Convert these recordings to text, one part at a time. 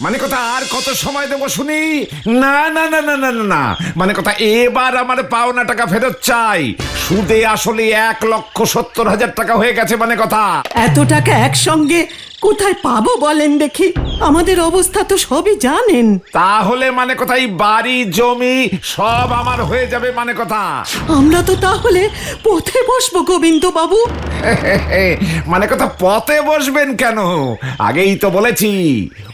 মানে কথা আর কত সময় দেবো শুনি? না না না না না না না, মানে কথা এবার আমার পাওনা টাকা ফেরত চাই। সুদে আসলে 1,70,000 টাকা হয়ে গেছে। মানে কথা এত টাকা একসঙ্গে কোথায় পাবো বলেন দেখি? আমাদের অবস্থা তো সবই জানেন। তাহলে মানে কথা এই বাড়ি জমি সব আমার হয়ে যাবে। মানে কথা আমরা তো তাহলে পথে বসবো গোবিন্দ বাবু। মানে কথা পথে বসবেন কেন? আগেই তো বলেছি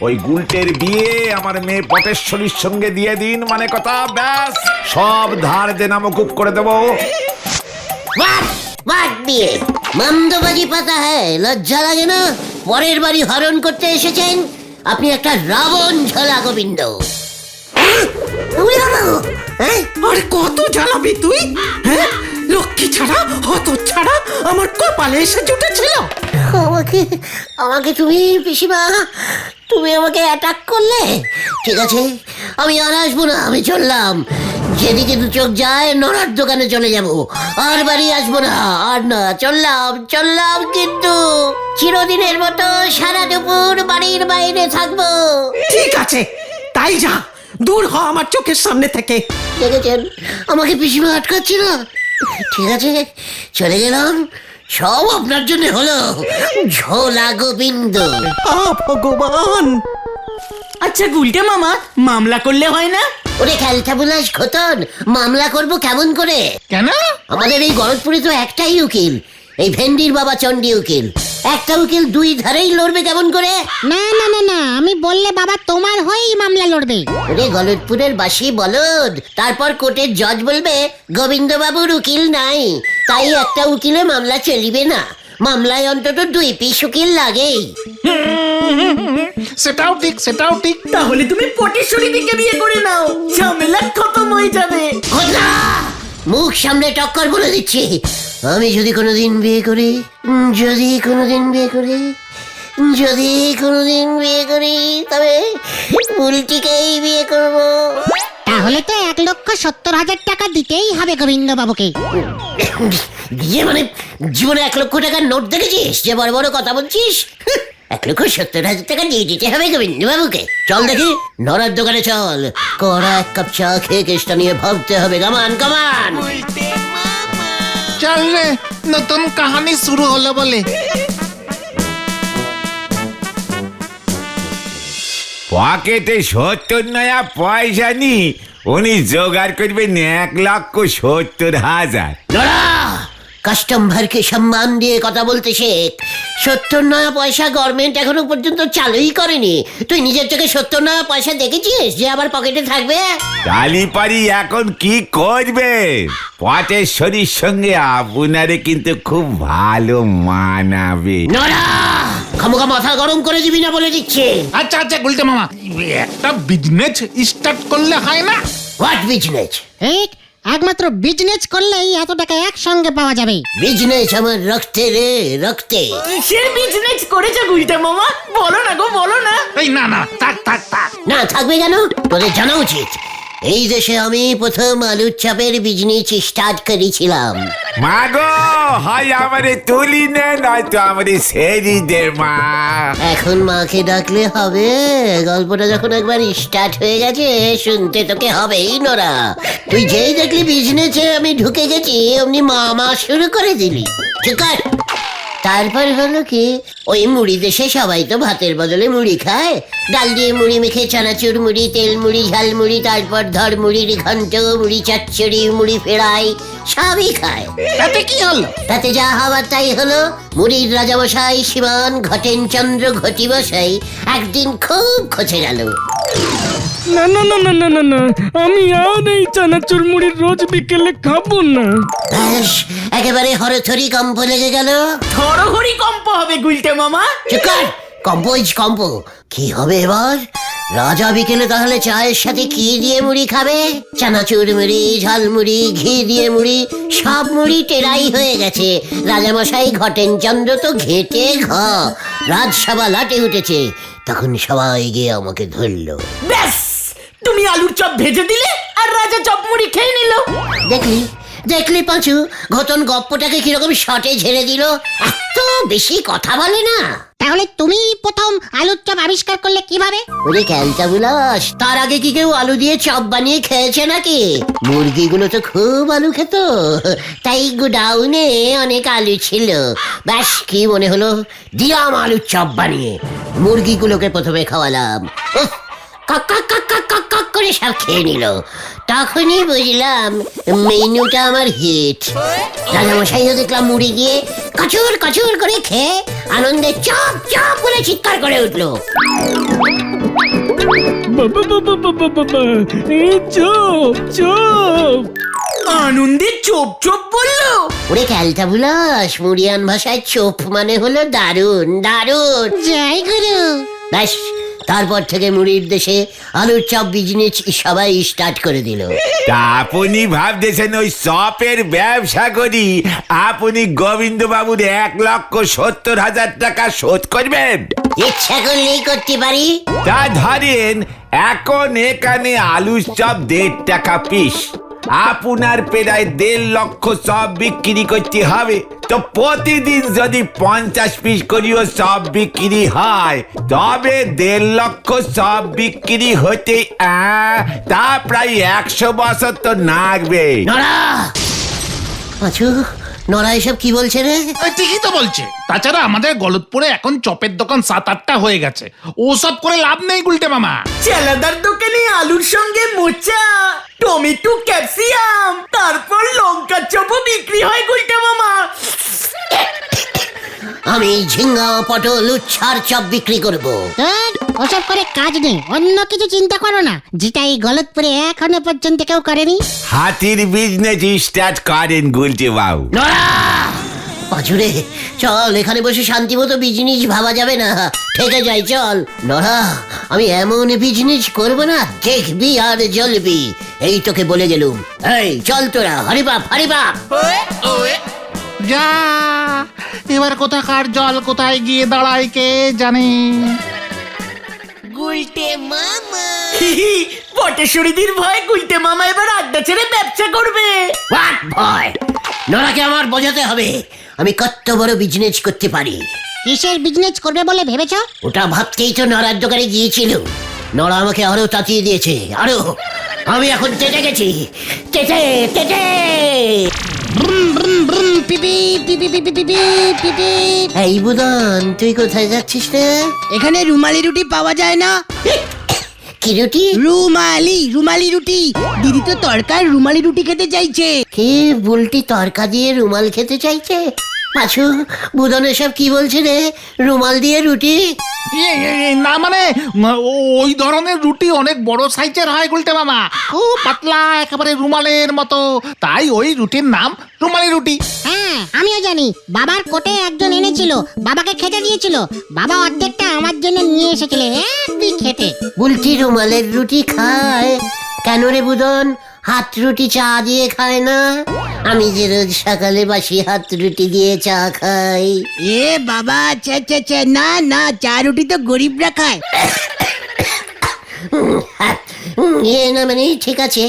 ওই গুলটের বিয়ে আমার মেয়ে পটেশ্বরীর সঙ্গে দিয়ে দিন। মানে কথা ব্যাস সব ধার দেনা মকুব করে দেবো। বাদ দিয়ে মন্দবাজি পাতা হ্যাঁ, লজ্জা লাগে না? পরের বাড়ি হরণ করতে এসেছেন আপনি একটা রাবণ ঝোলা গোবিন্দ। আরে কত জ্বালাবি তুই? হ্যাঁ, লক্ষ্মী ছাড়া হত ছাড়া আমার কপালে এসে জুটেছিল। আমাকে আমাকে তুমি পিসিমা, তুমি আমাকে অ্যাটাক করলে। ঠিক আছে, আমি আর আসবো না, আমি চললাম। যেদিকে দু চোখ যায় নড়ার দোকানে চলে যাব, আর বাড়ি আসবো না। আর না, চললাম চললাম, কিন্তু চিরদিনের মতো সারা দুপুর বাড়ির বাইরে থাকবো। ঠিক আছে, তাই যা, দূর হ আমার চোখের সামনে থেকে। দেখেছেন আমাকে পিসিমা আটকাচ্ছে না। ঠিক আছে, চলে গেলাম। সব আপনার জন্য হলো, ঝোলা গোবিন্দ। ভগবান। আচ্ছা গুলটে মামা, মামলা করলে হয় না? ওরে খেলতা বুলাস খতন, মামলা করব কেমন করে? কেন? আমাদের এই গলতপুরে তো একটাই উকিল, এই ভেন্ডির বাবা চন্ডী উকিল। একটা উকিল দুই ধারেই লড়বে কেমন করে? না না না না, আমি বললে বাবা তোমার হয়েই মামলা লড়বে। ওরে গলতপুরের বাসি বলদ, তারপর কোর্টের জজ বলবে গোবিন্দবাবুর উকিল নাই, তাই একটা উকিলে মামলা চলিবে না। মামলায় অন্তত 2 পিস উকিল লাগেই। সেটাও ঠিক, সেটাও ঠিক। তাহলে তুমি পটেশ্বরী দিকে বিয়ে করে নাও, ঝামেলা খতম হয়ে যাবে। ঘটনা মুখ সামনে টক্কর বলে দিচ্ছি। আমি যদি কোনোদিন বিয়ে করি, যদি কোনোদিন বিয়ে করি, যদি কোনোদিন বিয়ে করি, তবে উল্টিকেই বিয়ে করব। তাহলে তো 1,70,000 টাকা দিতেই হবে গোবিন্দ বাবুকে। দিয়ে মানে জীবনে 1,00,000 টাকার নোট দেখেছিস যে বড় বড় কথা বলছিস? 1,70,000 টাকা দিয়ে দিতে হবে গোবিন্দ বাবুকে। চল দেখি নড়ার দোকানে চল, কড়া 1 কাপ চা খেয়ে কেসটা নিয়ে ভাবতে হবে। কামান কামান। চল রে, নতুন কাহানি শুরু হলো বলে। পকেটে 70 নয়া পয়সা নি, উনি জোগাড় করবেন 1,70,000। নড়া, কাস্টমারকে সম্মান দিয়ে কথা বলতে শেখ। 70 নয়া পয়সা গভর্নমেন্ট এখনো পর্যন্ত চালুই করেনি। তুই নিজের চোখে 70 নয়া পয়সা দেখেছিস যে আবার পকেটে থাকবে? কালীপাড়ি এখন কি করবে? পটেশ্বরীর সঙ্গে আপনারে কিন্তু খুব ভালো মানাবে। নড়া, খামোখা মাথা গরম করে দিবি না বলে দিচ্ছে। আচ্ছা আচ্ছা গুলটে মামা, একটা বিজনেস স্টার্ট করলে হয় না? What business? ঠিক, একমাত্র বিজনেস করলেই এত টাকা একসঙ্গে পাওয়া যাবে। বিজনেস আমার রক্তে রে, রক্তে। কিসের বিজনেস করেছে গুলটে মামা? বলো না গো, বলো না। এই না না, থাক থাক থাক। না থাকবে কেন? তোদের জানা উচিত এই দেশে আমি প্রথম আলুর চাপের বিজনেস স্টার্ট করেছিলাম। মাগো, হয় আমারে তুলি নে, নয়তো আমারে সেরি দে মা। এখন মাকে ডাকলে হবে? গল্পটা যখন একবার স্টার্ট হয়ে গেছে শুনতে তোকে হবেই। নোরা, তুই যেই দেখলি বিজনেসে আমি ঢুকে গেছি অমনি মামা শুরু করে দিলি। ঠিক আছে, তারপর হলো কি, ওই মুড়ি দেশে সবাই তো ভাতের বদলে মুড়ি খায়। ডাল দিয়ে মুড়ি মেখে, চানাচুর মুড়ি, তেল মুড়ি, ঝাল মুড়ি, তারপর ধর মুড়ির ঘন্ট, মুড়ি চচ্চড়ি, মুড়ি ফেরাই, সবই খায়। তাতে কি হলো? তাতে যা হওয়ার তাই হলো। মুড়ির রাজামশাই শিবান ঘটেন চন্দ্র ঘটি বসাই একদিন খুব খচে গেল। না না না না না না না, আমি আর এই চানাচুর মুড়ির রোজ বিকেলে খাবো না। ব্যাস, একেবারে হরথরি কম্প লেগে গেল। হরহরি কম্প হবে গুলটে মামা। চুপ কর, কম্প। কি হবে এবার? রাজা বিকেলে তাহলে চায়ের সাথে কি দিয়ে মুড়ি খাবে? চানাচুর মুড়ি, ঝাল মুড়ি, ঘি দিয়ে মুড়ি, সব মুড়ি টেরাই হয়ে গেছে। রাজামশাই ঘটেন চন্দ্র তো ঘেটে রাজসভা লাটে উঠেছে। তখন সবাই গিয়ে আমাকে ধরলো। ব্যাস, তুমি আলুর চপ ভেজে দিলে আর রাজা চপ মুড়ি খেয়ে নিল। দেখলি পাঁচু, ঘটন গপ্পটাকে কিরকম শটে ঝেড়ে দিল। এত বেশি কথা বলে না। তাহলে তুমি প্রথম আলুর চপ আবিষ্কার করলে কিভাবে? ওরে ক্যালটা বুলাস, তার আগে কি কেউ আলু দিয়ে চপ বানিয়ে খেয়েছে নাকি? মুরগিগুলো তো খুব আলু খেত, তাই গোডাউনে অনেক আলু ছিল। ব্যাস কি মনে হলো, দিলাম আলুর চপ বানিয়ে, মুরগিগুলোকে প্রথমে খাওয়ালাম। উফ, কক কক কক কক কক কক করে সব খেয়ে নিল। তখনই বুঝলাম মেনুটা আমার হিট। রাজামশাইও দেখলাম মুড়ি গিয়ে কচুর কচুর করে খেয়ে আনন্দে চপ চপ করে চিৎকার করে উঠলো। বাবা বাবা বাবা বাবা, এই চপ চপ। আনন্দে চোপ চোপ বললো। ওরে ক্যালটা বুলাস, মুড়িয়ান ভাষায় চোপ মানে হলো দারুণ দারুণ। জয় গুরু। ব্যাস তারপর থেকে মুড়ির দেশে আলুর চপ বিজনেস সবাই স্টার্ট করে দিল। তা আপনি ভাবতেছেন ওই চপের ব্যবসা করি আপনি গোবিন্দ বাবুর 1,70,000 টাকা শোধ করবেন? ইচ্ছা করলেই করতে পারি। তা ধরেন এখন এখানে আলুর চপ 1.5 টাকা পিস, আপনার প্রায় 1.5 লক্ষ চপ বিক্রি করতে হবে। তো প্রতিদিন যদি 50 পিস করিও চপ বিক্রি হয়, তবে 1.5 লক্ষ চপ বিক্রি হতে তা প্রায় 100 বছর তো লাগবে। নড়া পাঁচু, নড়া এসব কি বলছে রে? ঠিকই তো বলছে। তাছাড়া আমাদের গলতপুরে এখন চপের দোকান 7-8টা হয়ে গেছে, ওসব করে লাভ নেই গুলটে মামা। চালাদার দোকানে আলুর সঙ্গে মোচা, টমেটো, ক্যাপসিকাম, তারপর লঙ্কা চপও বিক্রি হয় গুলটে মামা। আমি ঝিঙ্গা পটল উচ্ছার চপ বিক্রি করব। ধুর, ওসব করে কাজ নেই, অন্য কিছু চিন্তা করো না, যেটা এই গলতপুরে এখনো পর্যন্ত কেউ করেনি। হাতির বিজনেস স্টার্ট করেন গুলটে বাবু। নড়া পাঁচুরে, চল এখানে বসে শান্তি মতো বিজনেস ভাবা যাবে না, থেকে যাই চল। নড়া, আমি এমন বিজনেস করব না, দেখবি আর জ্বলবি, এই তোকে বলে গেলুম। এই চল তোরা, হরিবাপ হরিবাপ। যা, এবার কোথাকার জল কোথায় গিয়ে দাঁড়ায় কে জানে। পটেশ্বরীদের ভয় গুলটে মামা এবার আড্ডা ছেড়ে ব্যবসা করবে। হোয়াট ভয়? নড়াকে আমার বোঝাতে হবে আমি কত বড় বিজনেস করতে পারি। কিসের বিজনেস করবে বলে ভেবেছো? ওটা ভাবতেই তো নড়ার দোকানে গিয়েছিল। নড়া আমাকে আরো তাতিয়ে দিয়েছে, আরো। আমি এখন তেটে গেছি, তেটে তেটে। ব্রুম ব্রুম ব্রুম, পিপি পিপি পিপি পিপি পিপি। এই বুদন, তুই কোথায় যাচ্ছিস রে? এখানে রুমালি রুটি পাওয়া যায় না? কি রুটি? রুমালি রুটি। দিদি তো তরকার রুমালি রুটি খেতে চাইছে। কি বুলটি তরকা দিয়ে রুমাল খেতে চাইছে? পাছু, বুদন এসব কি বলছে রে? রুমাল দিয়ে রুটি? না মানে ওই ধরনের রুটি অনেক বড় সাইজের হয় গুলটে মামা, খুব পাতলা একেবারে রুমালের মতো, তাই ওই রুটির নাম রুমালি রুটি। হ্যাঁ, আমিও জানি, বাবার কোটে একজন এনেছিল, বাবাকে খেতে দিয়েছিল, বাবা অর্ধেকটা আমার জন্য নিয়ে এসেছিল একটি খেতে। বুলটি রুমালের রুটি খায় কেন রে বুদন? হাত রুটি চা দিয়ে খায় না? আমি যে রোজ সকালে বাসি হাত রুটি দিয়ে চা খাই। এ বাবা, না না, চা রুটি তো গরিবরা খায়। না মানে ঠিক আছে,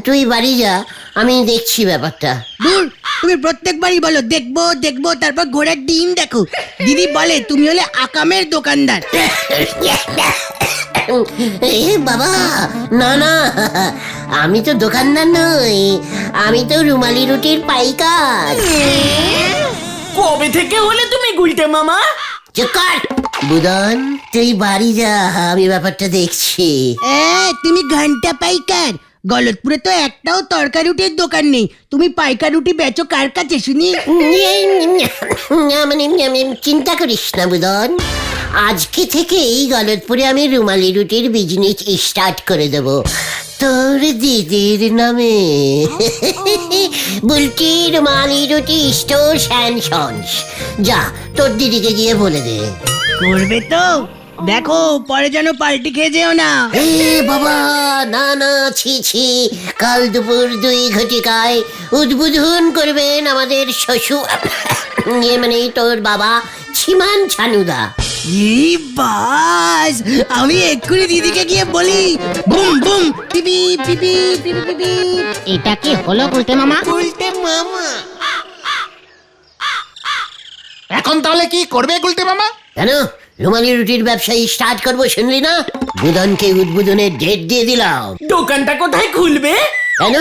তুই বাড়ি যা, আমি দেখছি ব্যাপারটা। দূর, তুমি প্রত্যেকবারই বলো দেখবো দেখবো, তারপর ঘোড়ার ডিম দেখো। দিদি বলে তুমি হলে আকামের দোকানদার। এ বাবা, না না, আমি তো দোকানদার নই, আমি তো রুমালি রুটির পাইকার। কবে থেকে হলে তুমি গুলটে মামা? চুপ কর বুদন, তুই বাড়ি যা, আমি ব্যাপারটা দেখছি। তুমি ঘন্টা পাইকার? গলতপুরে তো একটাও তরকা রুটির দোকান নেই, তুমি পাইকার রুটি বেচো কার কাছে শুনি? মানে চিন্তা করিস না বুদন, আজকে থেকেই গলতপুরে আমি রুমালি রুটির বিজনেস স্টার্ট করে দেব তোর দিদির নামে। বুলটি রুমালি রুটি স্টোর অ্যান্ড সন্স। যা, তোর দিদিকে গিয়ে বলে দে। করবে তো? দেখো পরে যেন পাল্টি খেয়ে যেও না। এ বাবা, না না, ছি ছি, কাল দুপুর 2 ঘটিকায় উদ্বোধন করবেন আমাদের শ্বশুর, মানে তোর বাবা ছিমান ছানুদা। বাস, আমি এক্ষুনি দিদিকে গিয়ে বলি। বুম বুম, পিপি পিপি পিপি পিপি। এটা কি হলো গুলটে মামা? এখন তাহলে কি করবে গুলটে মামা? কেন রুমালি রুটির ব্যবসায়ী স্টার্ট করবো শুনলি না? বুধনকে উদ্বোধনের ডেট দিয়ে দিলাম। দোকানটা কোথায় খুলবে? কেন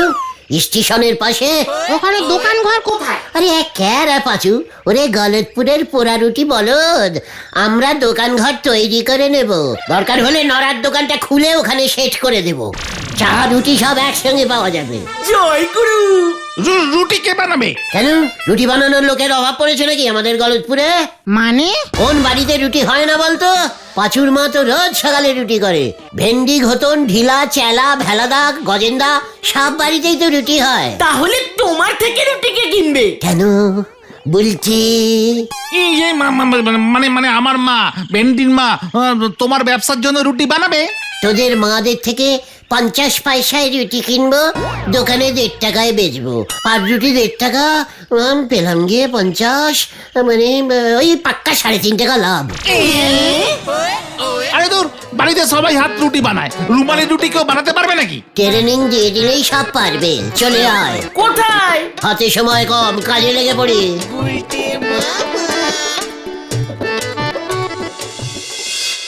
স্টেশনের পাশে? ওখানে দোকান ঘর কোথায়? আরে ক্যারা পাচু, ওরে গলতপুরের পোড়া রুটি বলদ, আমরা দোকান ঘর তৈরি করে নেব। দরকার হলে নড়ার দোকানটা খুলে ওখানে সেট করে দেব। চা রুটি সব একসঙ্গে পাওয়া যাবে। জয় গুরু। রুটি কে বানাবে? কেন রুটি বানানোর লোকের অভাব পড়েছে নাকি আমাদের গলতপুরে? মানে কোন বাড়িতে রুটি হয় না বলতো? পাঁচুর মা তো রোজ সকালে রুটি করে। ভেন্ডি, ঘোতন, ঢিলা, চেলা, ভেলাদা, গজেন্দা সব বাড়িতেই তো রুটি হয়। তাহলে তোমার থেকে রুটি কে কিনবে? কেন বলছি? এই যে মানে মানে আমার মা, ভেন্ডির মা, তোমার ব্যবসার জন্য রুটি বানাবে? তোদের মাদের থেকে 50 পয়সায় রুটি কিনবো, দোকানে 1.5 টাকায় বেচবো। আর রুটি 1.5 টাকা, পেলাম গিয়ে 50, মানে ওই পাক্কা 3.5 টাকা লাভ। আরে দূর, বাড়িতে সবাই হাত রুটি বানায়, রুমালি রুটি কেউ বানাতে পারবে নাকি? ট্রেনিং দিয়ে দিলেই সব পারবে। চলে আয়। কোথায়? হাতে সময় কম, কাজে লেগে পড়ি।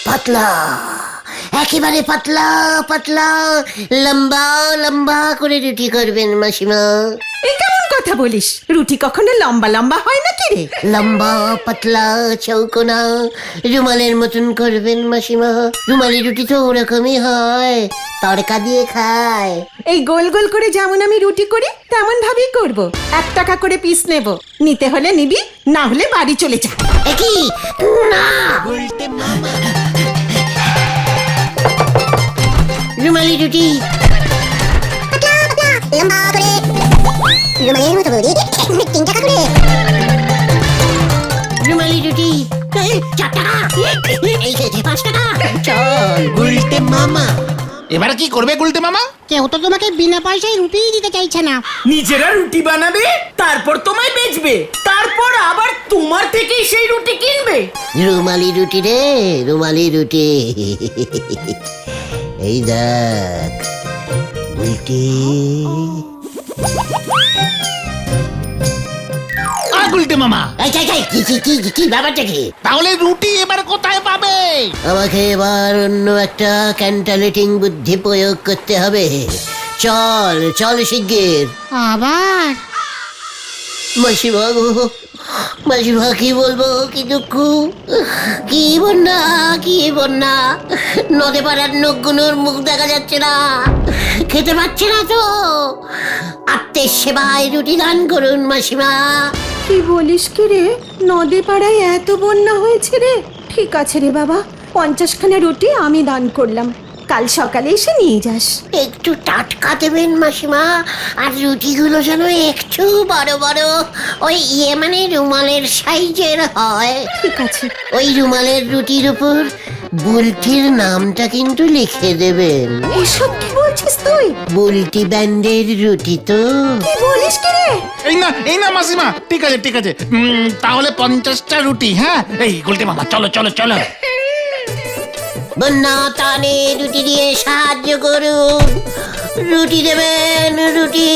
পাতলা, একেবারে পাতলা পাতলা, লম্বা লম্বা করে রুটি করবেন মাসিমা। এই কেমন কথা বলিস? রুটি কখনো লম্বা লম্বা হয় নাকি রে? লম্বা পাতলা চৌকোনা রুমালের মতন করবেন মাসিমা। রুমালি রুটি তো ওরকমই হয়, তড়কা দিয়ে খায়। এই গোল গোল করে যেমন আমি রুটি করি তেমন ভাবেই করব। 1 টাকা করে পিস নেব, নিতে হলে নিবি, না হলে বাড়ি চলে যা। একই না, রুমালি রুটি রুমালি রুটি 4 টাকা, এই খেতে 5 টাকা। চল উল্টে মামা। এবারে কি করবে গুলটে মামা? কেউ তো তোমাকে বিনা পয়সায় রুটিই দিতে চাইছে না। নিজেরা রুটি বানাবে, তারপর তোমায় বেচবে, তারপর আবার তোমার থেকেই সেই রুটি কিনবে। রুমালি রুটি রে, রুমালি রুটি। এই দেখ উল্টে। গুলটে মামা, এই কি ব্যাপারটা কি? তাহলে রুটি এবার কোথায় পাবে? আমাকে এবার অন্য একটা ক্যান্টালেটিং বুদ্ধি প্রয়োগ করতে হবে। চল চল শিগগির। আবার মাসিমা গো, মাসিমা কি বলবো, কি দুঃখ, কি বন্যা, কি বন্যা। নদে পাড়ার নখগুলোর মুখ দেখা যাচ্ছে না, খেতে পাচ্ছে না তো। আত্মের সেবায় রুটি দান করুন মাসিমা। কি বলিস কি রে? নদী পাড়ায় এত বন্যা হয়েছে রে? ঠিক আছে রে বাবা, 50 খানা রুটি আমি দান করলাম, কাল সকালে এসে নিয়ে যাস। একটু টাটকা দেবেন মাসিমা, আর রুটিগুলো যেন একটু বড় বড়, ওই মানে রুমালের সাইজের হয়। ঠিক আছে। ওই রুমালের রুটির উপর বুলটির নামটা কিন্তু লিখে দেবেন। এসব কি বলছিস তুই? বুলটি ব্যান্ডের রুটি তো। কি বলিস কি রে? এই না মাসিমা, ঠিক আছে ঠিক আছে, তাহলে 50টা রুটি। হ্যাঁ, এই গুলটে মামা চলো চলো চলো। বন্যা টানে রুটি দিয়ে সাহায্য করুন, রুটি দেবেন রুটি।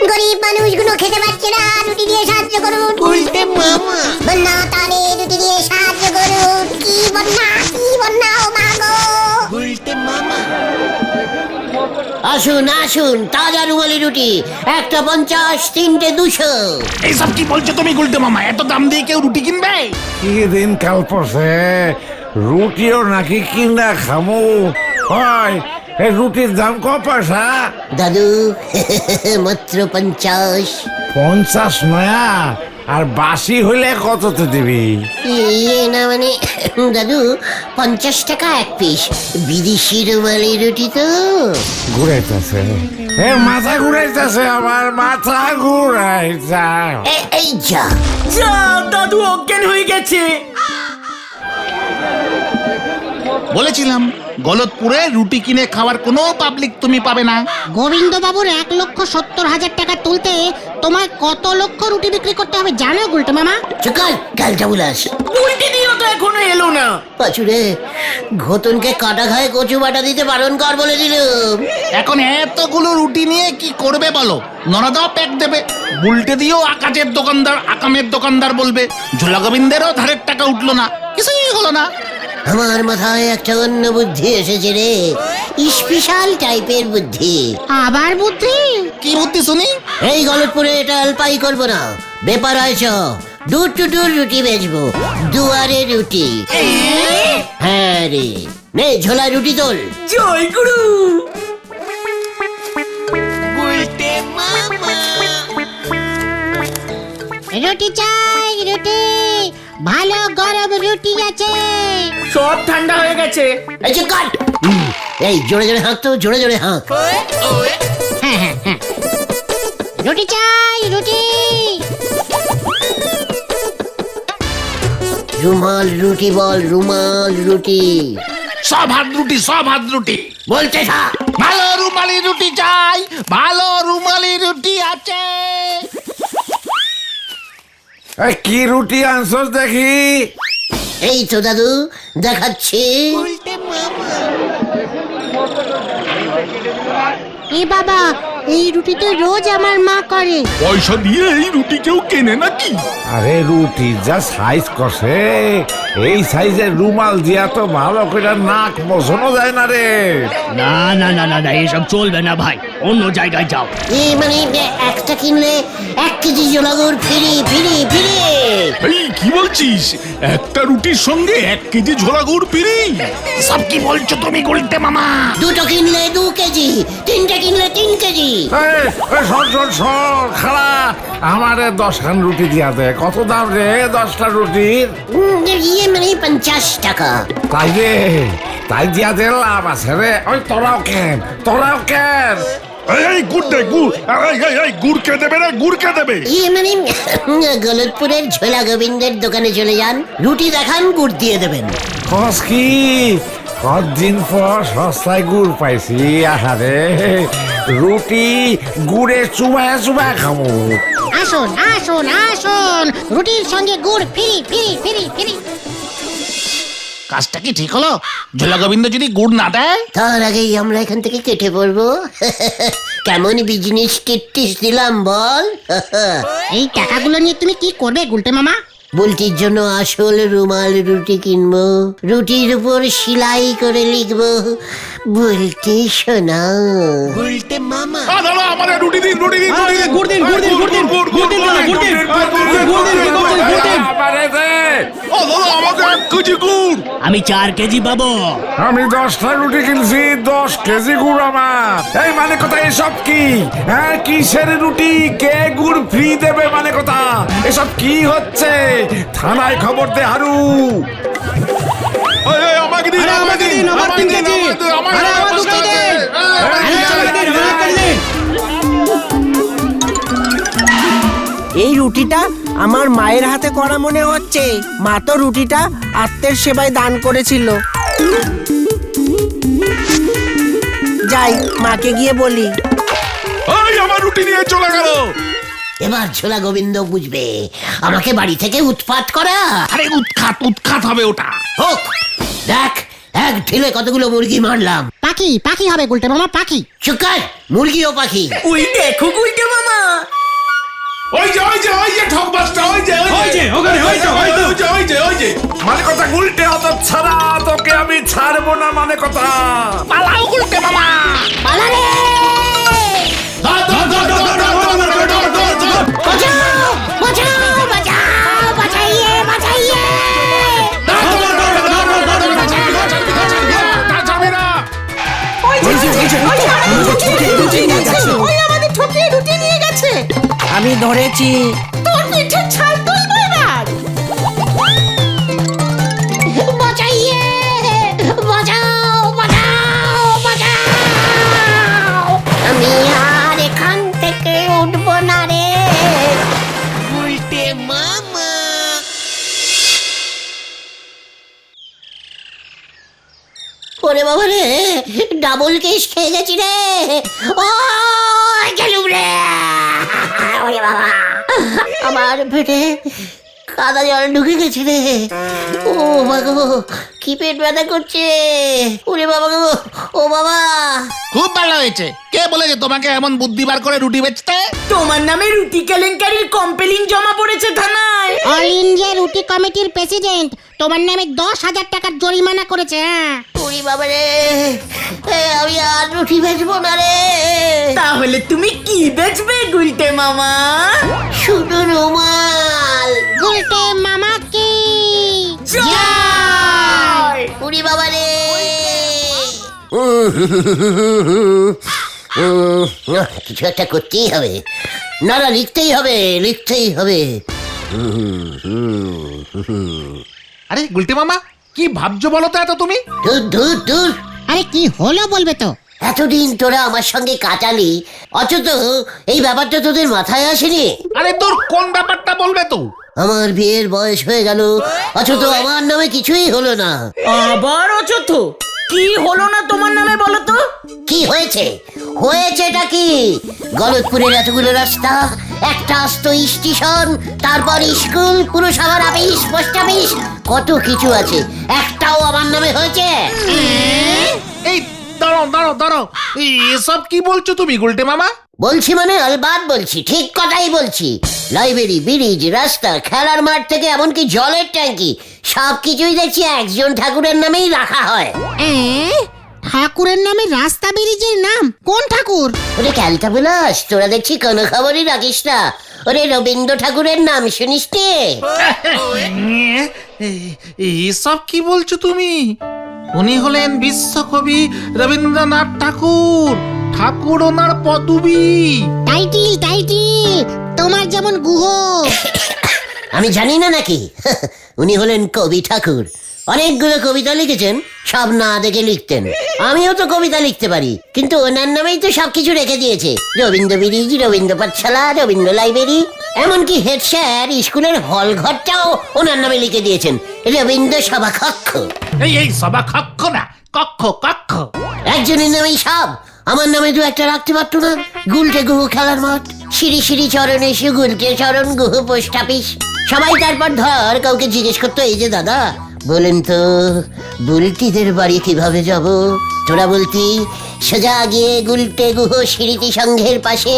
গরিব মানুষগুলো খেতে পারছে না, রুটি দিয়ে সাহায্য করুন। উল্টে মামা। বন্যা টানে রুটি দিয়ে সাহায্য করুন। কি বন্যা, কি বন্যা, ও মা গো। উল্টে মামা। আসুন আসুন, তাজা রুমালি রুটি, একটা 50, 3টে 200। এইসব কি বলছো তুমি গুলটে মামা? এত দাম দিয়ে কেউ রুটি কিনবে? কি দিন কাল পড়ছে, রুটিও নাকি কিনা খামু হয়? এই রুটির দাম ক পয়সা? দাদু মাত্র 50। 50 নয়া, আর বাসি হইলে কততে দিবি? না মানে দাদু 50 টাকা 1 পিস, বিদেশি রুমালি রুটি তো। ঘুরাইতেছে, মাথা ঘুরাইতেছে, আমার মাথা ঘুরাইছে। এই যা যা, দাদু অজ্ঞান হয়ে গেছে। বলেছিলাম গলতপুরে রুটি কিনে খাওয়ার কোনো পাবলিক তুমি পাবে না। গোবিন্দ বাবুর 1,70,000 টাকা তুলতে তোমায় কত লক্ষ রুটি বিক্রি করতে হবে জানো গুলটে মামা? চুকাল গালটা বুলাস। উল্টে দিও তো এখনো এলো না। পাচুরে ঘটনকে কাটা খায় কচু বাটা দিতে বারণ কর বলে দিলুম। এখন এতগুলো রুটি নিয়ে কি করবে বলো? নরাদাও প্যাক দেবে, বুলটে দিয়েও আকাশের দোকানদার আকামের দোকানদার বলবে, ঝোলা গোবিন্দেরও ধারের টাকা উঠলো না, কিছুই হলো না। আমার মাথায় একটা অন্য বুদ্ধি এসেছে রে, স্পেশাল টাইপের বুদ্ধি। আবার বুদ্ধি? কি বুদ্ধি শুনি? এই গলতপুরে এটা অল্পাই করবো না, ব্যাপার আছে দূর টু দূর রুটি বেচবো, দুয়ারে রুটি। হ্যাঁ রে, নে ঝোলা রুটি তোল। জয় গুরু। রুটি চাই রুটি, ভালো গরম রুটি আছে। সব ঠান্ডা হয়ে গেছে। এই যে কাট। এই জোরে জোরে হাঁক তো, জোরে জোরে হাঁক। হ্যাঁ হ্যাঁ হ্যাঁ, রুটি চাই রুটি। রুমাল রুটি বল, রুমাল রুটি। সব হাত রুটি, সব হাত রুটি। বলতে থাক। ভালো রুমালি রুটি চাই, ভালো রুমালি রুটি আছে। এই কি রুটি আনছস দেখি? এই তো দাদু দেখাচ্ছি। এ বাবা, এই রুটি তো রোজ আমার মা করে। পয়সা দিয়ে এই রুটি কেউ কেনে নাকি? আরে রুটি যা সাইজ কষে, এই সাইজের রুমাল দিয়া তো ভালো করে নাক বসানো যায় না রে। না না না না না, এসব চলবে না ভাই, অন্য জায়গায় যাও। এই মানে একটা কিনলে 1 কেজি জোলাগুড় ফ্রি ফ্রি ফ্রি। এই কি বলছিস? একটা রুটির সঙ্গে 1 কেজি ঝোলা গুড় ফ্রি? সব কি বলছো তুমি গুলটে মামা? দুটো কিনলে 2 কেজি, 3টে কিনলে 3 কেজি। শোন খালা, আমারে 10 খান রুটি দিয়া দে। কত দাম রে 10টা রুটির? ইয়ে মানে 50 টাকা। তাই রে, তাই দিয়া দে, লাভ আছে রে। ওই তোরাও কেন, তোরাও কেন? এই গুড় দে, গুড়। এই গুড় কে দেবে রে? গুড় কে দেবে? ইয়ে মানে গলতপুরের ঝোলা গোবিন্দের দোকানে চলে যান, রুটি দেখান, গুড় দিয়ে দেবেন। কস কি কতদিন পর সস্তায় গুড় পাইছি। আহারে রুটি গুড়ে চুবায় চুবায় খাবো। আসুন আসুন আসুন, রুটির সঙ্গে গুড় ফ্রি ফ্রি ফ্রি ফ্রি। কাজটা কি ঠিক হলো? ঝোলা গোবিন্দ যদি গুড় না দেয়? তার আগেই আমরা এখান থেকে কেটে পড়বো। কেমন বিজনেস টিপটিস দিলাম বল। এই টাকাগুলো নিয়ে তুমি কি করবে গুলটে মামা? বুলটির জন্য আসল রুমাল রুটি কিনবো, রুটির উপর সেলাই করে লিখবো বুলটি সোনা। দাদা আমার রুটি দিন, রুটি দিন, রুটি দিন। গুড় দিন, গুড় দিন, গুড় দিন, গুড় দিন, গুড় দিন, গুড় দিন, কি করছেন, গুড় দিন। আমারে দে। ও দাদা আমাকে 1 কেজি গুড়। আমি 4 কেজি পাবো। আমি 10টা রুটি কিনছি, 10 কেজি গুড় আমার। এই মানে কথা এসব কি? হ্যাঁ কিসের রুটি? কে গুড় ফ্রি দেবে মানে কথা? এসব কি হচ্ছে? থানায় খবর দে হারু। এই আমাকে দিন, আরে আমাকে দিন, আমার 3 কেজি। আরে আমার 2 কেজি দিন। আরে আমাকে দিন, আমাকে দিন। এই রুটিটা আমার মায়ের হাতে করা মনে হচ্ছে। মা তো রুটিটা আত্মের সেবায় দান করেছিল। যাই মাকে গিয়ে বলি। এই আমার রুটি নিয়ে চলে গেল। এবার ঝোলা গোবিন্দ বুঝবে আমাকে বাড়ি থেকে উৎপাত করা। আরে উৎখাত উৎখাত হবে ওটা। হোক, দেখ এক ঢিলে কতগুলো মুরগি মারলাম। পাখি পাখি হবে গুলটে মামা, পাখি। চুকার, মুরগি ও পাখি। ওই দেখো গুলটে মামা। ওই যে ঠকবাসটা, ওই যে ওখানে, ওই যে মানে কথা গুলটে হতো ছাড়া তোকে আমি ছাড়বো না মানে কথা। পালাও গুলটে মামা। পালা রে! বাঁচাও বাঁচাও বাঁচাও, বাঁচাইয়ে বাঁচাইয়ে। আমাদের ঠকিয়ে রুটি নিয়ে গেছে। আমি ধরেছি। তোর পিঠে ছাল তুলবো এবার। বাঁচাইয়ে বাঁচাও বাঁচাও বাঁচাও। আমি আর এখান থেকে উঠবো না রে। ওরে বাবা রে, রে, ডাবল কেস খেয়ে গেছি রে। ও গেলুম রে, ওরে বাবা, আমার পেটে কাদা জল ঢুকে গেছে রে। ও বাবা, কি পেট ব্যথা করছে, ওরে বাবা গো, ও বাবা। খুব ভালো হয়েছে। কে বলেছে তোমাকে এমন বুদ্ধি বার করে রুটি বেচতে? তোমার নামে রুটি কেলেঙ্কারির কমপ্লেইন জমা পড়েছে থানায়। অল ইন্ডিয়া রুটি কমিটির প্রেসিডেন্ট তোমার নামে 10,000 টাকার জরিমানা করেছে। ওরে বাবা রে, আমি আর রুটি বেচবো না রে। তাহলে তুমি কি বেচবে গুলটে মামা? শুধু রুমাল। গুলটে মামা কি জয়! ওরে বাবা রে। কিছু একটা করতেই হবে, না না লিখতেই হবে, লিখতেই হবে। আরে গুলটে মামা, কি ভাবছো বলো তো এত তুমি? দূর দূর দূর, আরে কি হলো বলবে তো? এতদিন তোরা আমার সঙ্গে কাটালি, অথচ এই ব্যাপারটা তোদের মাথায় আসেনি। আরে তোর কোন ব্যাপারটা বলবে তো? আমার বিয়ের বয়স হয়ে গেল, অথচ আমার নামে কিছুই হলো না। আবার অচথ, কি হলো না তোমার নামে বলো তো? কি হয়েছে? হয়েছেটা কি? গলতপুরের এতগুলো রাস্তা, একটা আস্ত স্টেশন, তারপর স্কুল, পুরসভার অফিস, পোস্ট অফিস, কত কিছু আছে, একটাও আমার নামে হয়েছে? এই দাঁড়াও দাঁড়াও দাঁড়াও, এসব কি বলছো তুমি গুলটে মামা? বলছি মানে আলবাত বলছি, ঠিক কথাই বলছি। লাইব্রেরি, ব্রিজ, রাস্তা, খেলার মাঠ থেকে এমনকি জলের ট্যাঙ্কি, সবকিছুই দেখছি একজন ঠাকুরের নামেই রাখা হয়। ঠাকুরের নামে রাস্তা ব্রিজের নাম? কোন ঠাকুর? ওরে ক্যালটা বিলাস, তোরা দেখছি কোনো খবরই রাখিস না। ওরে রবীন্দ্র ঠাকুরের নাম শুনিস নি? এসব কি বলছো তুমি? উনি হলেন বিশ্বকবি রবীন্দ্রনাথ ঠাকুর। ঠাকুর ওনার পদবী। টাইটিল টাইটিল তোমার যেমন গুহ। আমি জানি না নাকি? উনি হলেন কবি ঠাকুর, অনেকগুলো কবিতা লিখেছেন, সব না দেখে লিখতেন। আমিও তো কবিতা লিখতে পারি, কিন্তু ওনার নামেই তো সবকিছু রেখে দিয়েছে। রবীন্দ্র ব্রিজ, রবীন্দ্র পাঠশালা, রবীন্দ্র লাইব্রেরি, এমনকি হেড স্যার স্কুলের হল ঘরটাও ওনার নামে লিখে দিয়েছেন রবীন্দ্র সভা কক্ষ। এই সভা কক্ষ না, কক্ষ কক্ষ। একজনের নামেই সব, আমার নামে তো একটা রাখতে পারতো না? গুলটে গুহ খেলার মাঠ, সিঁড়ি সিঁড়ি চরণ এসে গুলটে চরণ গুহ পোস্ট অফিস। সবাই তারপর ধর কাউকে জিজ্ঞেস করতো, এই যে দাদা বলেন তো বুলটিদের বাড়ি কিভাবে যাব? তোরা বলতি সোজা গিয়ে গুলটে গুহ স্মৃতি সংঘের পাশে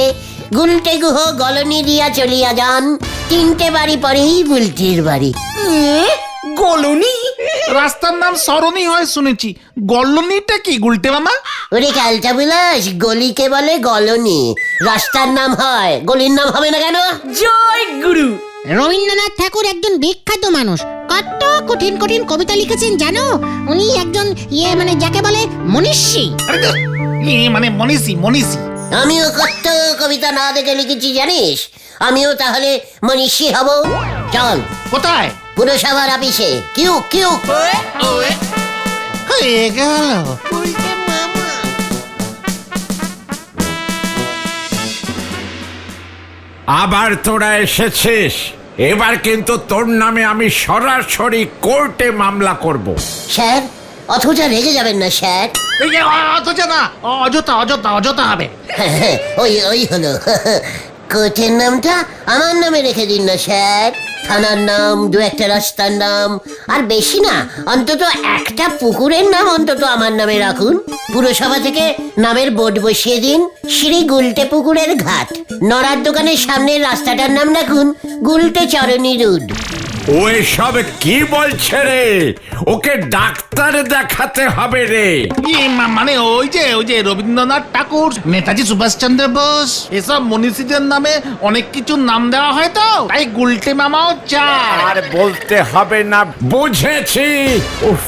গুলটে গুহ গলনি দিয়া চলিয়া যান, 3টে বাড়ি পরেই বুলটির বাড়ি। গলনি? রাস্তার নাম সরণি হয় শুনেছি, গলনিটা কি গুলটে মামা? ওরে ক্যালটা বিলাস, গলিকে বলে গলনি, রাস্তার নাম হয়, গলির নাম হবে না কেন? জয় গুরু! রবীন্দ্রনাথ ঠাকুর একজন বিখ্যাত মানুষ, কত কঠিন কঠিন কবিতা লিখেছেন জানো? উনি একজন মানে যাকে বলে মনীষী। আরে ধুর, মানে মনীষী মনীষী। আমিও কত কবিতা না দেখে লিখেছি জানিস? আমিও তাহলে মনীষী হব। চল কোথায়? পুরসভার অফিসে। Queue queue. হয়ে গেল। আবার তোরা এসেছিস, এবার কিন্তু তোর নামে আমি সরাসরি কোর্টে মামলা করব। স্যার, অথচ রেগে যাবেন না স্যার। এই যে অযথা না, অযথা অযথা অযথা হবে। ওই ওই হলো। কোর্টের নামটা আমার নামে রেখে দিন না স্যার। থানার নাম, 2-একটা রাস্তার নাম, আর বেশি না, অন্তত একটা পুকুরের নাম অন্তত আমার নামে রাখুন। পুরসভা থেকে নামের বোর্ড বসিয়ে দিন, শ্রী গুলটে পুকুরের ঘাট। নড়ার দোকানের সামনের রাস্তাটার নাম রাখুন গুলটে চরণী রোড। ও এসব কি বলছে রে? ওকে ডাক্তার দেখাতে হবে রে। মানে ওই যে রবীন্দ্রনাথ ঠাকুর, নেতাজি সুভাষচন্দ্র বোস, এসব মনীষীদের নামে অনেক কিছু নাম দেওয়া হয়, তো তাই গুলটে মামাও চায়। আর বলতে হবে না, বুঝেছি। উফ,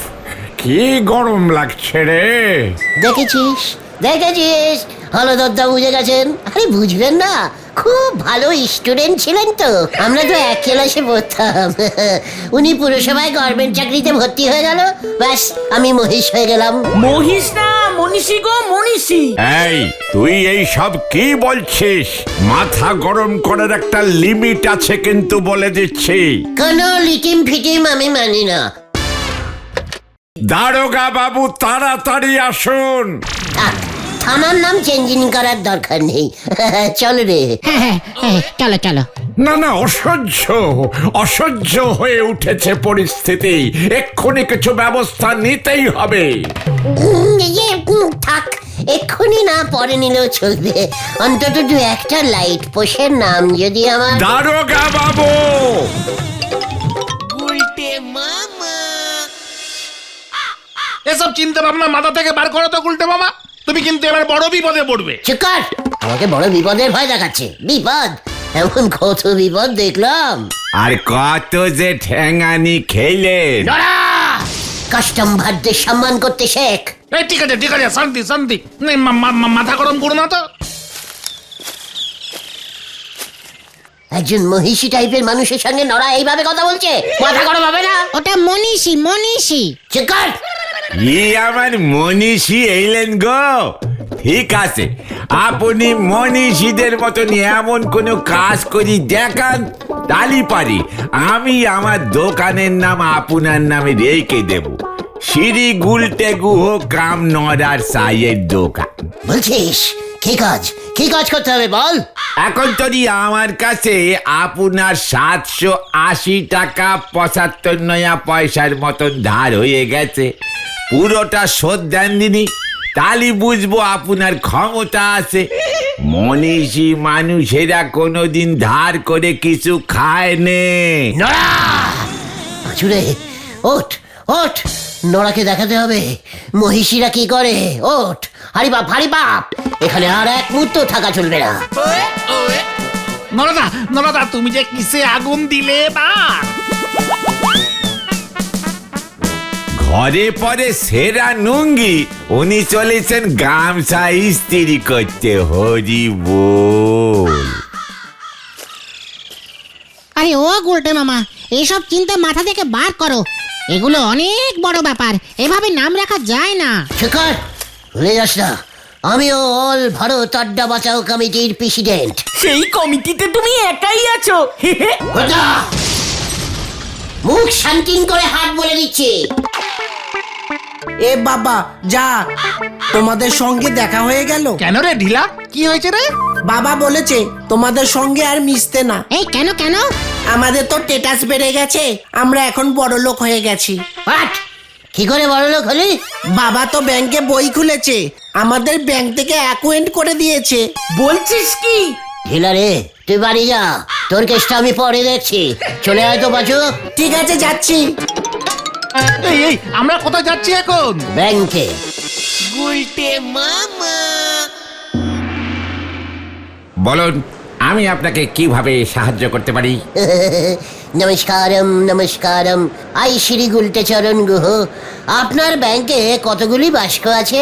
কি গরম লাগছে রে। দেখেছিস দেখেছিস, হলদরদা বুঝে গেছেন। আরে বুঝবেন না, খুব ভালো স্টুডেন্ট ছিলেন তো, আমরা তো এক ক্লাসে পড়তাম। উনি পুরসভায় গভর্নমেন্ট চাকরিতে ভর্তি হয়ে গেল, ব্যাস আমি মহিষ হয়ে গেলাম। মহিষ না, মনীষী গো, মনীষী। এই তুই এই সব কি বলছিস? মাথা গরম করার একটা লিমিট আছে কিন্তু, বলে দিচ্ছি। কোনো লিটিম ফিটিম আমি মানি না। দারোগা বাবু তাড়াতাড়ি আসুন। থাক, থানার নাম চেঞ্জিং করার দরকার নেই। চল রে। হ্যাঁ, চলো চলো। না না, অসহ্য হয়ে উঠেছে পরিস্থিতি, এক্ষুনি কিছু ব্যবস্থা নিতেই হবে। থাক, এক্ষুনি না পরে নিলেও চলবে। অন্তত দু একটা লাইট পোষের নাম যদি আমার। দারোগা বাবু, এসব চিন্তা ভাবনা মাথা থেকে বার করো তো গুলটে মামা, তুমি কিন্তু এবার বড় বিপদে পড়বে। চিকার, আমাকে বড় বিপদের ভয় দেখাচ্ছে। বিপদ? এমন কত বিপদ দেখলাম। আর কত যে ঠ্যাঙানি খেলেন। কাস্টম ভারদের সম্মান করতে শেখ। এই ঠিক আছে শান্তি শান্তি, মাথা গরম করো না তো। একজন মহিষী টাইপের মানুষের সঙ্গে নড়া এইভাবে কথা বলছে, মাথা গরম হবে না? ওটা মনীষী। চিকার, আমার মনীষী এলেন গো। ঠিক আছে, আপনি মনীষীদের মতন এমন কোনো কাজ করি দেখান, তালি পারি আমি আমার দোকানের নাম আপনার নামে রেখে দেব, শ্রী গুলটে গুহ কাম নড়ার সাইয়ের দোকান। বলছিস কি কাজ করতে হবে বল? এখন যদি আমার কাছে আপনার 780 টাকা 75 নয়া পয়সার মতন ধার হয়ে গেছে, পুরোটা শোধ দেন দিনি, তালি বুঝবো আপনার ক্ষমতা আছে। মনীষী মানুষেরা কোনোদিন ধার করে কিছু খায় নে। আচুরে ওঠ, নড়াকে দেখাতে হবে মহিষীরা কি করে। ওঠ, হারি বাপ, এখানে আর এক মুহূর্ত থাকা চলবে না। নরদা তুমি যে কিসে আগুন দিলে বা। ঘরে পরে সেরা নুঙ্গি, উনি চলেছেন গামছা ইস্ত্রি করতে। হরি বল। আরে ও গুলটে মামা, এইসব চিন্তা মাথা থেকে বার করো, এগুলো অনেক বড় ব্যাপার, এভাবে নাম রাখা যায় না। শিকার, ভুলে যাস না আমিও অল ভারত আড্ডা বাঁচাও কমিটির প্রেসিডেন্ট। সেই কমিটিতে তুমি একাই আছো। মুখ শান্তিন করে হাত বলে দিচ্ছি। এ বাবা যা, তোমাদের সঙ্গে দেখা হয়ে গেল। কেন রে ঢিলা, কি হয়েছে রে? বাবা বলেছে তোমাদের সঙ্গে আর মিশতে না। এই কেন? আমাদের তো স্ট্যাটাস বেড়ে গেছে, আমরা এখন বড় লোক হয়ে গেছি। পাঠ, কি করে বড় লোক হলি? বাবা তো ব্যাংকে বই খুলেছে, আমাদের ব্যাংক থেকে অ্যাকাউন্ট করে দিয়েছে। বলছিস কি? ঢিলা রে, তুই বাড়ি যা, তোর কেসটা আমি পরে দেখছি। চলে আয় তো বাচু। ঠিক আছে, যাচ্ছি। এই আমরা কোথায় যাচ্ছি এখন? ব্যাংকে। বলুন, আমি আপনাকে কিভাবে সাহায্য করতে পারি? নমস্কারম, আই শ্রী গুলটে চরণ গুহ। আপনার ব্যাংকে কতগুলি বাস্ক আছে?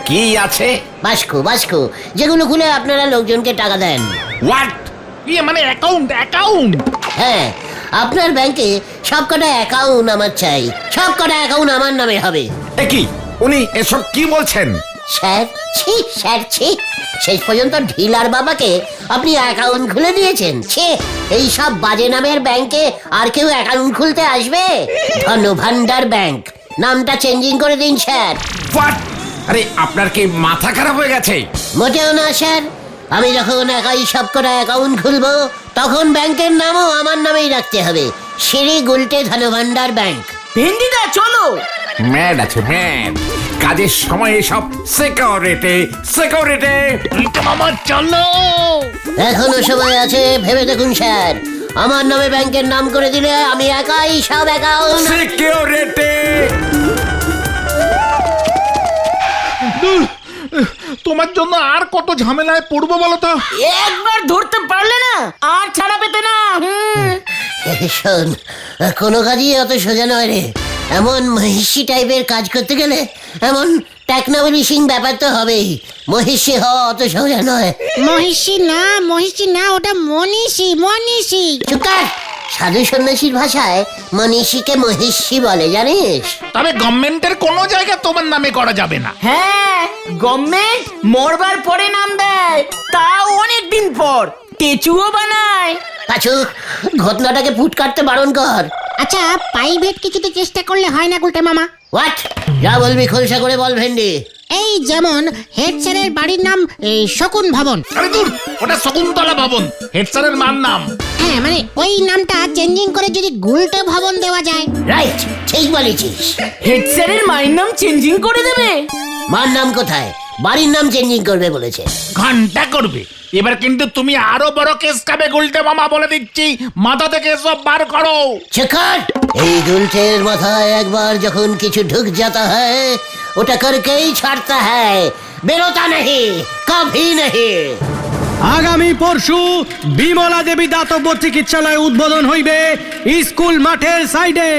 কি আছে? বাস্ক যেগুলো খুলে আপনারা লোকজনকে টাকা দেন। হোয়াট? ইয়ে মানে অ্যাকাউন্ট? হ্যাঁ, আপনার ব্যাংকে সবকটা অ্যাকাউন্ট আমার চাই, সবকটা অ্যাকাউন্ট আমার নামে হবে। কি উনি এসব কি বলছেন? স্যার ছি, শেষ পর্যন্ত ঢিলার বাবাকে আপনি অ্যাকাউন্ট খুলে দিয়েছেন। এই সব বাজে নামের ব্যাংকে আর কেউ অ্যাকাউন্ট খুলতে আসবে? ধনভান্ডার ব্যাংক নামটা চেঞ্জিং করে দিন স্যার। হোয়াট? আরে আপনার কি মাথা খারাপ হয়ে গেছে? মোটেও না স্যার, আমি যখন একাই সবকটা অ্যাকাউন্ট খুলবো তখন ব্যাংকের নামও আমার নামেই রাখতে হবে, শ্রী গুলটে ধনভান্ডার ব্যাংক। ভেন্ডিদা চলো। ম্যাড আছে ম্যাড, কাজের সময় সব সিকিউরিটি। মামা চলো। এখনো সময় আছে, ভেবে দেখুন স্যার। আমার নামে ব্যাংকের নাম করে দিলে আমি একাই সব অ্যাকাউন্ট। সিকিউরিটি। তোমার জন্য আর কত ঝামেলায় পড়বো বলো তো। একবার ধরতে পারলে না আর ছাড়া পেতে না। শোন, কোনো কাজই অত সোজা নয় রে। এমন মহিষী টাইপের কাজ করতে গেলে এমন টেকনোবলিশিং ব্যাপার তো হবেই। মহিষী হওয়া অত সোজা নয়। মহিষী না, ওটা মনীষী। চুকার, সাধু সন্ন্যাসীর ভাষায় মনীষীকে মহিষী বলে, জানিস? তবে গভর্নমেন্টের কোনো জায়গা তোমার নামে করা যাবে না। হ্যাঁ, গভর্নমেন্ট মরবার পরে নাম দেয়, তাও অনেক দিন পর। কেচুও বানায়। পাচু, ঘটনাটাকে ফুট কাটতে বারণ কর। আচ্ছা প্রাইভেট কিছুতে চেষ্টা করলে হয় না গুলটে মামা? হোয়াট? যা বলবি খোলসা করে বল ভেন্ডি। এই যেমন হেড স্যারের বাড়ির নাম শকুন ভবন। আরে দূর, ওটা শকুন্তলা ভবন, হেড স্যারের মার নাম। হ্যাঁ মানে ওই নামটা চেঞ্জিং করে যদি গুলটে ভবন দেওয়া যায়। রাইট, ঠিক বলেছিস। হেড স্যারের মায়ের নাম চেঞ্জিং করে দেবে? মার নাম কোথায়? বাড়ির নাম চেঞ্জিং করবে বলেছে। ঘন্টা করবে। এবার কিন্তু তুমি আরো বড় কেস খাবে গুলটে মামা, বলে দিচ্ছি। মাথা থেকে সব বার করো। চেকার, এই গুলটের মাথায় একবার যখন কিছু ঢুক जाता है ওটা করকেই ছাড়তা है, বেরোতা नहीं, कभी नहीं। আগামী পরশু বিমলা দেবী দাতব্য চিকিৎসালয় উদ্বোধন হইবে স্কুল মাঠের সাইডে।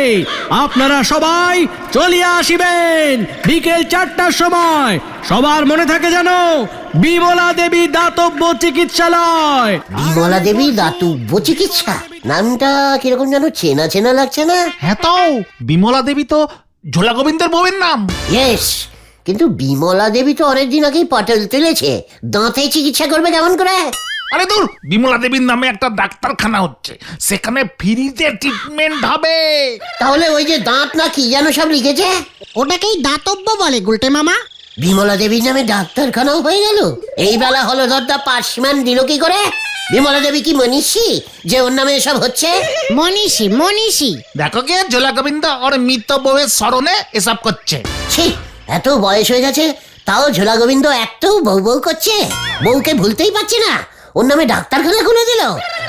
আপনারা সবাই চলিয়া আসিবেন বিকেল 4টার সময়। সবার মনে থাকে যেন, বিমলা দেবী দাতব্য চিকিৎসালয়। বিমলা দেবী দাতব্য চিকিৎসা, নামটা কিরকম যেন চেনা চেনা লাগছে না? হ্যাঁ তো, বিমলা দেবী তো ঝোলা গোবিন্দের বউয়ের নাম। ইয়েস, কিন্তু বিমলা দেবী তো অনেকদিন আগেই পটল তুলেছে, দাঁতে চিকিৎসা করবে কেমন করে? আরে দূর, বিমলা দেবীর নামে একটা ডাক্তারখানা হচ্ছে, সেখানে ফ্রিতে ট্রিটমেন্ট হবে। তাহলে ওই যে দাঁত না কি যেন সব লিখেছে, ওটাকেই দাতব্য বলে গুলটে মামা। বিমলা দেবীর নামে ডাক্তারখানাও হয়ে গেল। এই বেলা হলো ধরটা পার্সম্যান দিল কি করে? বিমলা দেবী কি মনীষী যে ওর নামে এসব হচ্ছে? মনীষী মনীষী। দেখো কে ঝোলা গোবিন্দ ওর মৃত বউয়ের স্মরণে এসব করছে। ছি, এত বয়স হয়ে গেছে তাও ঝোলা গোবিন্দ এত বউ বউ করছে। বউকে ভুলতেই পারছি না, ওর নামে ডাক্তারখানা খুলে দিল।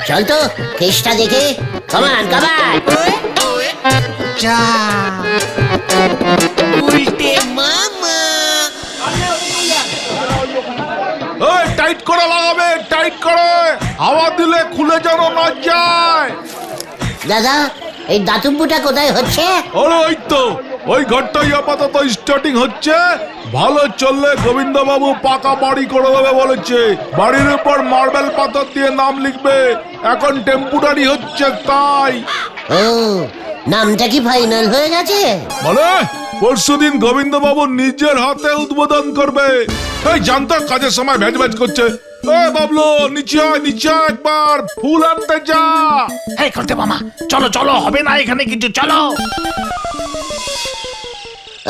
চল তো কেসটা দেখে। কামান কামান। টাইট করে লাগাবে, টাইট করে, হাওয়া দিলে খুলে যেন না যায়। দাদা, এই দাতব্যটা কোথায় হচ্ছে? আরে ওই তো, ওই ঘরটাই আপাতত স্টার্টিং হচ্ছে। ভালো চললে গোবিন্দবাবু পাকা বাড়ি করে দেবে বলেছে। বাড়ির উপর মার্বেল পাথর দিয়ে নাম লিখবে। এখন টেম্পোরারি হচ্ছে তাই। ও, নামটা কি ফাইনাল হয়ে গেছে? মানে পরশুদিন গোবিন্দবাবু নিজের হাতে উদ্বোধন করবে। এই জানতো কাজের সময় ভ্যাজ ভ্যাজ করছে। এ বাবলু, নিচে আয়, নিচে আয়, একবার ফুল আনতে যা। এই গুলটে মামা, চলো চলো, হবে না এখানে কিছু, চলো।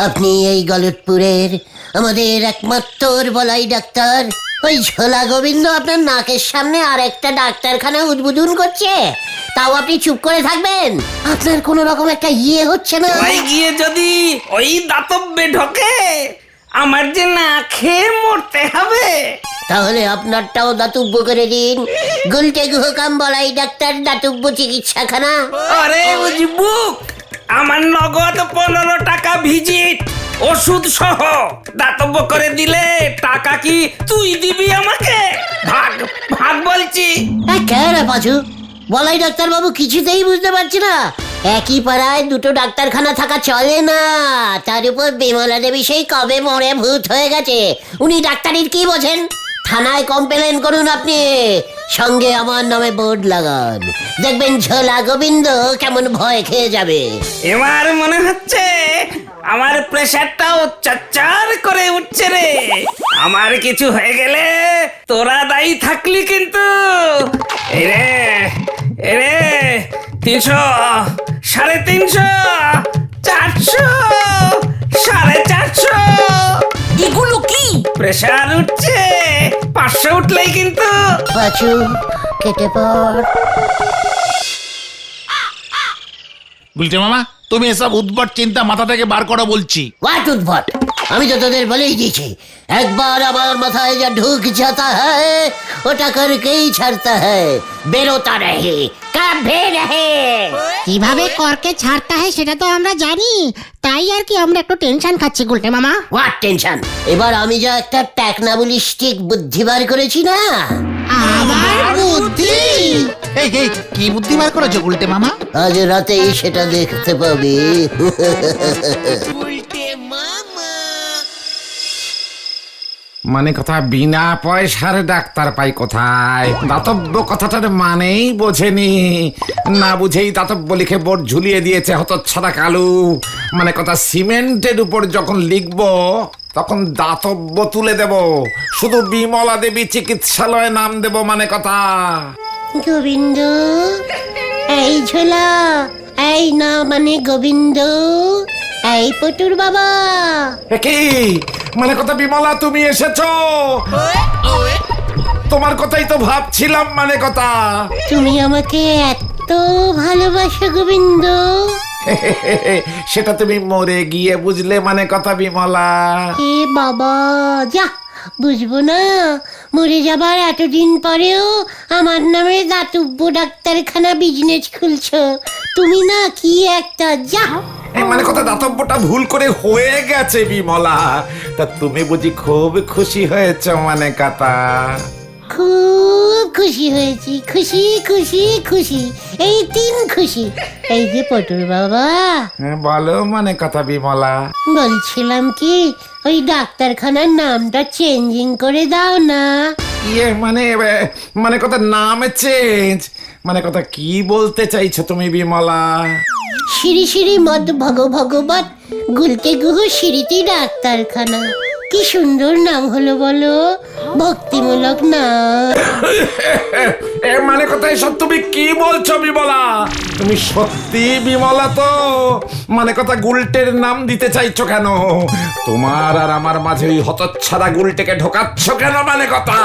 আপনি এই গলতপুরের আমাদের একমাত্র বলাই ডাক্তার, ওই ঝোলা গোবিন্দ আপনার নাকের সামনে আর একটা ডাক্তারখানা উদ্বোধন করছে, তাও আপনি চুপ করে থাকবেন? আপনার কোন রকম একটা ইয়ে হচ্ছে না? ওই গিয়ে যদি ওই দাতব্যে ঢোকে, আমার যে না খেয়ে মরতে হবে। তাহলে আপনারটাও দাতব্য করে দিন, গুলটে গুহকাম বলাই ডাক্তার দাতব্য চিকিৎসাখানা। আরে বুঝবুক, আমার নগদ 15 টাকা ভিজিট, ওষুধ সহ দাতব্য করে দিলে টাকা কি তুই দিবি আমাকে? ভাগ ভাগ বলছি। কে পাচু, বলাই ডাক্তার বাবু কিছুতেই বুঝতে পারছি না। একই পাড়ায় দুটো ডাক্তারখানা থাকা চলে না। তার উপর বিমলা দেবী সেই কবে মরে ভূত হয়ে গেছে, উনি ডাক্তারির কি বোঝেন? থানায় কমপ্লেন করুন আপনি, সঙ্গে আমার নামে বোর্ড লাগান, দেখবেন ঝোলা গোবিন্দ কেমন ভয় খেয়ে যাবে। এবার মনে হচ্ছে আমার প্রেসারটাও চাচ্চার করে উঠছে রে। আমার কিছু হয়ে গেলে তোরা দায়ী থাকলি কিন্তু। এরে এরে 300, 350, 400, 450। এগুলো কি? প্রেসার উঠছে, 500 উঠলেই কিন্তু। পাচু কেটে পড়। গুলটে মামা, তুমি এসব উদ্ভট চিন্তা মাথা থেকে বার করো বলছি। হোয়াট উদ্ভট? আমি তো তোদের বলেই দিয়েছি, একবার আমার মাথায় যা ঢুক जाता है ওটা করকেই ছাড়তা है, বেরোতা नहीं, कभी नहीं। কিভাবে করকে ছাড়তে হয় সেটা তো আমরা জানি, তাই আর কি আমরা একটু টেনশন খাচ্ছি গুলটে মামা। What tension? এবার আমি যা একটা টেকনাবলিস্টিক বুদ্ধি বার করেছি না। আবার বুদ্ধি? এই কি বুদ্ধি বার করেছো গুলটে মামা? আজ রাতেই সেটা দেখতে পাবি। মানে কথা, বিনা পয়সার ডাক্তার পাই কোথায়? দাতব্য কথাটার মানেই বোঝেনি, না বুঝেই দাতব্য লিখে বোর্ড ঝুলিয়ে দিয়েছে হতচ্ছাড়া কালু। মানে কথা, সিমেন্টের উপর যখন লিখবো তখন দাতব্য তুলে দেব, শুধু বিমলা দেবী চিকিৎসালয়ে নাম দেব। মানে কথা, গোবিন্দ, এই ঝোলা, এই না মানে গোবিন্দ, এই পটুর বাবা। কি মানে কথা বিমলা, তুমি এসেছো? তোমার কথাই তো ভাবছিলাম মানে কথা। তুমি আমাকে এত ভালোবাসো গোবিন্দ? সেটা তুমি মরে গিয়ে বুঝলে মানে কথা বিমলা। এ বাবা, যা বুঝবো না? মরে যাবার এতদিন পরেও আমার নামে দাতব্য ডাক্তারখানা বিজনেস খুলছো তুমি না, কি একটা, যা। মানে কথা দাতব্যটা ভুল করে হয়ে গেছে বিমলা। তা তুমি বুঝি খুব খুশি হয়েছ মানে কথা? খুব খুশি হয়েছি, খুশি খুশি খুশি, এই 3 খুশি। এই যে পটুর বাবা, বলো মানে কথা বিমলা। বলছিলাম কি, ওই ডাক্তারখানার নামটা চেঞ্জিং করে দাও না। মানে কথা নাম চেঞ্জ মানে কথা কি বলতে চাইছো তুমি বিমলা? শ্রী শ্রী মদ ভগবত গুলতে গুহ স্মৃতি ডাক্তারখানা। কি সুন্দর নাম হলো বলো, ভক্তিমূলক নাম। মানে কথা এসব তুমি কি বলছো বিমলা? তুমি সত্যি বিমলা তো? মানে কথা গুলটের নাম দিতে চাইছো কেন? তোমার আর আমার মাঝে ওই হতচ্ছাড়া গুলটেকে ঢোকাচ্ছ কেন মানে কথা?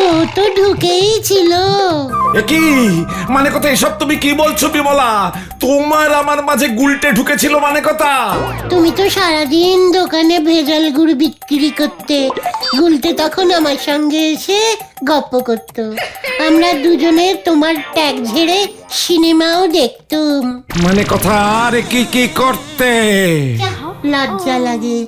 ও তো ঢুকেই ছিল। কি মানে কথা এসব তুমি কি বলছো বিমলা? তোমার আমার মাঝে গুলটে ঢুকেছিল মানে কথা? তুমি তো সারাদিন দোকানে ভেজাল গুড় বিক্রি করতে, গুলটে তখন আমার সঙ্গে এসে গপ্প করত। আমরা দুজনে তোমার ট্যাগ ঝেড়ে সিনেমাও দেখতুম। মানে কথা আর কি কি করতে? লজ্জা লাগে।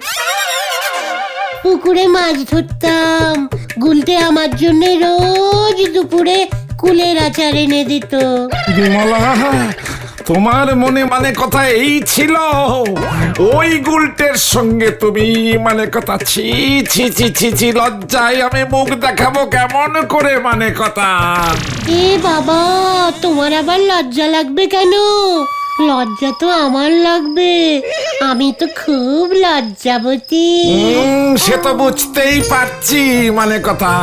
পুকুরে মাছ ধরতাম, গুলটে আমার জন্য রোজ দুপুরে কুলের আচার এনে দিত। বিমলা, তোমার মনে মানে কথা এই ছিল? ওই গুলটের সঙ্গে তুমি মানে কথা? ছি ছি ছি ছি ছি, লজ্জায় আমি মুখ দেখাবো কেমন করে মানে কথা? এ বাবা, তোমার আবার লজ্জা লাগবে কেন? লজ্জা তো আমার লাগবে, আমি তো খুব লজ্জাবতী। সে তো বুঝতেই পারছি মানে কথা।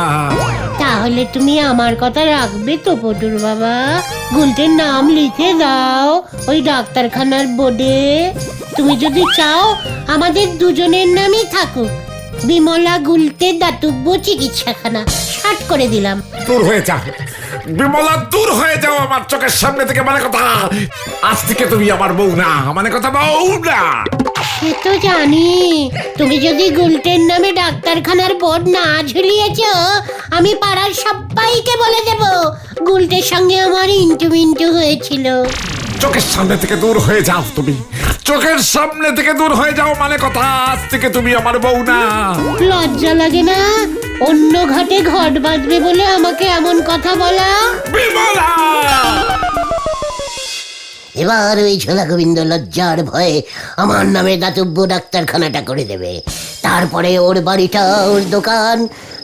তাহলে তুমি আমার কথা রাখবে তো পটুর বাবা? গুলটের নাম লিখে দাও ওই ডাক্তারখানার বোর্ডে। তুমি যদি চাও আমাদের দুজনের নামই থাকুক, বিমলা গুলটে দাতব্য চিকিৎসাখানা। শার্ট করে দিলাম। দূর হয়ে যাও বিমলা, দূর হয়ে যাও আমার চোখের সামনে থেকে মানে কথা। আজ থেকে তুমি আমার বউ না মানে কথা, বউ না। সে তো জানি, তুমি যদি গুলটের নামে ডাক্তারখানার বোর্ড না ঝুলিয়েছ, আমি পাড়ার সবাইকে বলে দেব গুলটের সঙ্গে আমার ইন্টু মিন্টু হয়েছিল। চোখের সামনে থেকে দূর হয়ে যাও তুমি, চোখের সামনে থেকে দূর হয়ে যাও মানে কথা। আজ থেকে তুমি আমার বউ না। লজ্জা লাগে না অন্য ঘাটে ঘট বাঁধবে বলে আমাকে এমন কথা বলা? বিমলা, এবার ওই ঝোলা গোবিন্দ লজ্জার ভয়ে আমার নামে দাতব্য ডাক্তারখানাটা করে দেবে। তারপরে ওর বাড়িটা, ওর দোকান,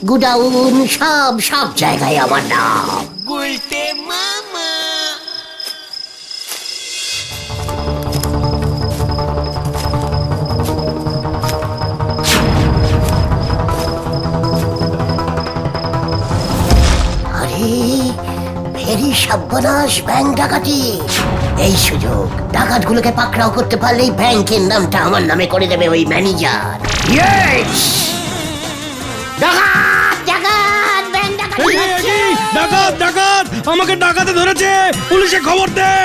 গুডাউন, সব সব জায়গায় আমার নাম। আরে ফেরি সর্বনাশ, ব্যাংক ডাকাতি। এই সুযোগ, ডাকাতগুলোকে পাকড়াও করতে পারলেই ব্যাংকের নামটা আমার নামে করে দেবে ওই ম্যানেজার। ডাকাত ডাকাত, ব্যাংক ডাকাতি হচ্ছে। ডাকাত ডাকাত, আমাকে ডাকাতে ধরেছে, পুলিশে খবর দে।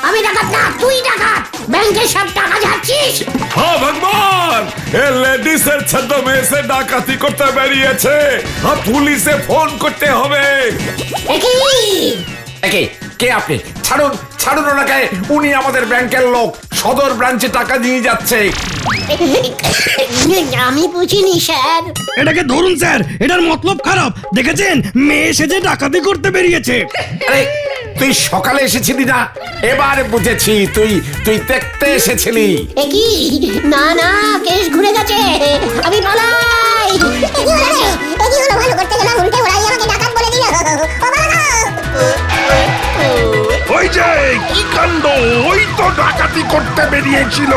আমি ডাকাত না, তুই ডাকাত। ব্যাংকের সব টাকা যাচ্ছিস। হ্যাঁ ভগবান, এ লেডিসের ছদ্মে এসে ডাকাতি করতে বেরিয়েছে। পুলিশে ফোন করতে হবে। কে আপনি? ছাড়ুন ছাড়ুন ওনাকে, উনি আমাদের ব্যাংকের লোক, সদর ব্রাঞ্চে টাকা দিয়ে যাচ্ছে। আমি বুঝিনি স্যার। এটাকে ধরুন স্যার, এটার মতলব খারাপ। দেখেছেন, মেয়ে সেজে ডাকাতি করতে বেরিয়েছে। আরে তুই সকালে এসেছিলি না? এবার বুঝেছি, তুই তুই দেখতে এসেছিলি। কি না না, কেস ঘুরে গেছে, আমি পালাই। ভালো করতে গেলাম, উল্টে ওরাই আমাকে ডাকাত বলে দিল। ওই যে কি কাণ্ড, ওই তো ডাকাতি করতে বেরিয়েছিল।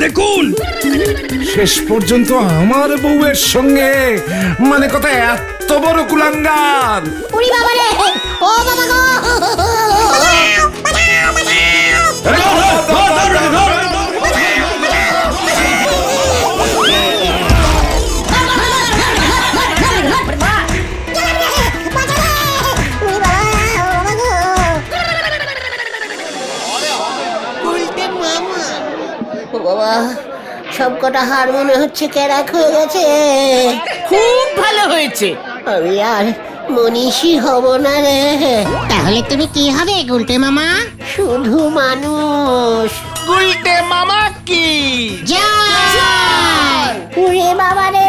দেখুন। শেষ পর্যন্ত আমার বউয়ের সঙ্গে মানে কথা এত বড় কুলাঙ্গার। উড়ি বাবা রে, ও বাবা গো! ও বাবা, সব কটা হার মনে হচ্ছে ক্যারাক হয়ে গেছে। খুব ভালো হয়েছে। আমি আর মনীষী হব না রে, তাহলে তুমি কি হবে গুলটে মামা? শুধু মানুষ। গুলটে মামা কি? জয়! উড়ে বাবা রে,